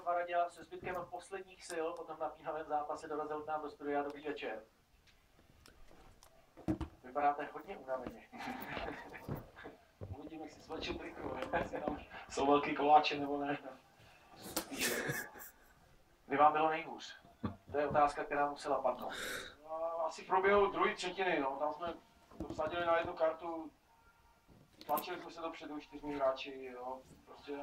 Varadě se zbytkem posledních sil po tom napínavém zápase dorazil k nám do studia. Dobrý večer. Vypadáte hodně unaveně. Uvidím, jak si svlečím triku, jestli tam jsou velký koláče nebo ne. Kdy vám bylo nejhůř? To je otázka, která musela padnout. Asi v průběhu druhé třetiny, no. Tam jsme vsadili na jednu kartu, tlačili jsme se dopředu 4 hráči, jo. Prostě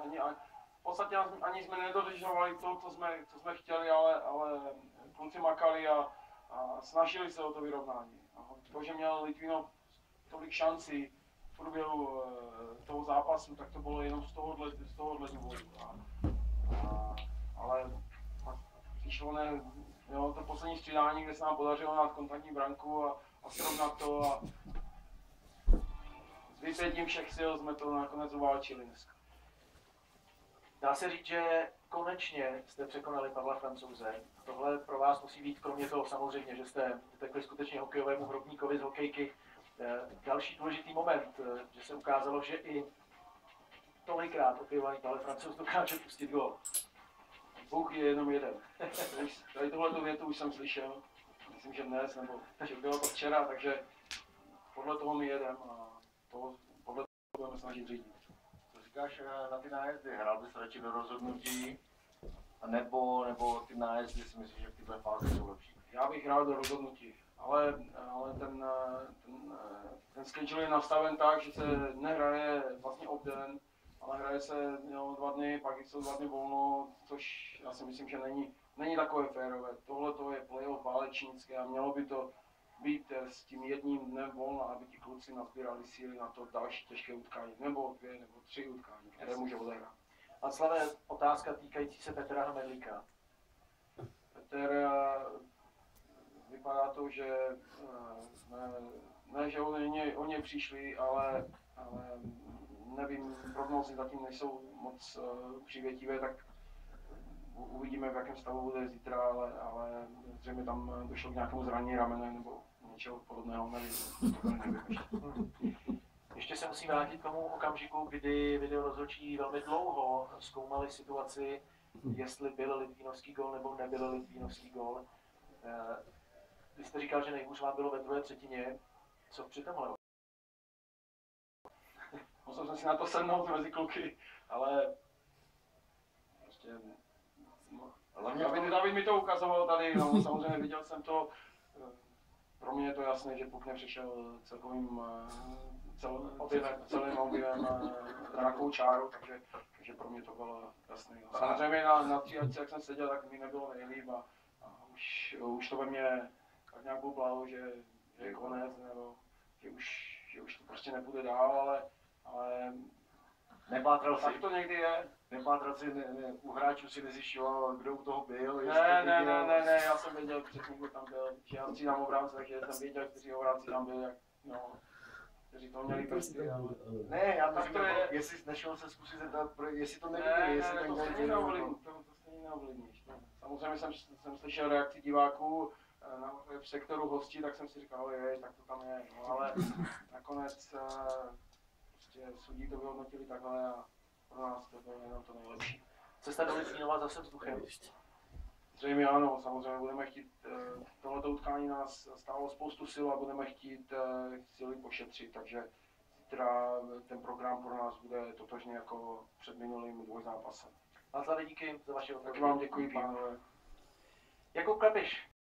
v podstatě ani jsme nedořešovali to, co jsme chtěli, ale kluci makali a snažili se o to vyrovnání. To, že měl Litvinov tolik šancí v průběhu toho zápasu, tak to bylo jenom z tohohle důvodu. Ale přišlo to poslední střídání, kde se nám podařilo dát kontaktní branku a srovnat to a s vypětím všech sil jsme to nakonec uválčili dneska. Dá se říct, že konečně jste překonali Pavla Francouze. Tohle pro vás musí být, kromě toho samozřejmě, že jste tekli skutečně hokejovému hrobníkovi z hokejky, další důležitý moment, že se ukázalo, že i tolikrát opěvovaný Pavel Francouz dokáže pustit gól. Bůh je jenom jeden. Tady tohleto větu už jsem slyšel, myslím, že dnes, nebo že bylo to včera, takže podle toho my jedem a podle toho budeme snažit řídit. Co říkáš na ty nájezdy? Hrál bys radši do rozhodnutí? A nebo ty nájezdy si myslíš, že v této fázi jsou lepší? Já bych hrál do rozhodnutí, ale ten schedule je nastaven tak, že se nehraje vlastně obden, ale hraje se 2 dny, pak jsou 2 dny volno, což já si myslím, že není takové férové. Tohle to je playoff válečnické a mělo by to být s tím jedním dnem volna, aby ti kluci nazbírali síly na to další těžké utkání, nebo 2 nebo 3 utkání, které může odehrát. Václave, otázka týkající se Petra Hamelíka. Petr, vypadá to, že ne, že o něj přišli, ale nevím, prognózy zatím nejsou moc přívětivé, tak uvidíme, v jakém stavu bude zítra, ale zřejmě tam došlo k nějakému zranění ramene nebo něčeho podobného, nevím. Ještě se musím vrátit k tomu okamžiku, kdy videorozhodčí velmi dlouho zkoumali situaci, jestli byl litvínovský gól nebo nebyl litvínovský gól. Vy jste říkal, že nejhůř vám bylo ve druhé třetině. Co při tomhle? Musel jsem si na to sednout mezi kluky, ale prostě David mi to ukazoval tady, no, samozřejmě viděl jsem to. Pro mě je to jasné, že puk nepřišel celým objevem na nějakou čáru, takže pro mě to bylo jasné. Samozřejmě na 3, jak jsem seděl, tak mi nebylo nejlíp a už to ve mně tak nějak bublalo, že je konec, nebo že už to prostě nepůjde dál, ale nepátral si. Tak to někdy je. Nepátral si, u hráčů si nezjišťoval, kdo u toho byl. Ne, já jsem věděl, kdo tam byl. Já střídám obránce, takže jsem věděl, kteří obránci tam byli, kteří to měli prsty. Ne, já tak to je. Jestli nešel se zkusit zeptat, jestli to neviděl, jestli ten gol neovlivní. To stejně neovlivníš. Samozřejmě jsem slyšel reakci diváků v sektoru hostí, tak jsem si říkal, tak to tam je. No, ale nakonec prostě sudí to vyhodnotili takhle a pro nás to bylo jenom to nejlepší. Cesta do Litvínova zase vzduchem. Zřejmě ano, samozřejmě budeme chtít, tohleto utkání nás stálo spoustu sil a budeme chtít síly pošetřit, takže zítra ten program pro nás bude totožný jako před minulým dvojzápasem. Václave, díky za vaše odpovědi. Taky vám děkuji, pánové. Jakub Klapiš,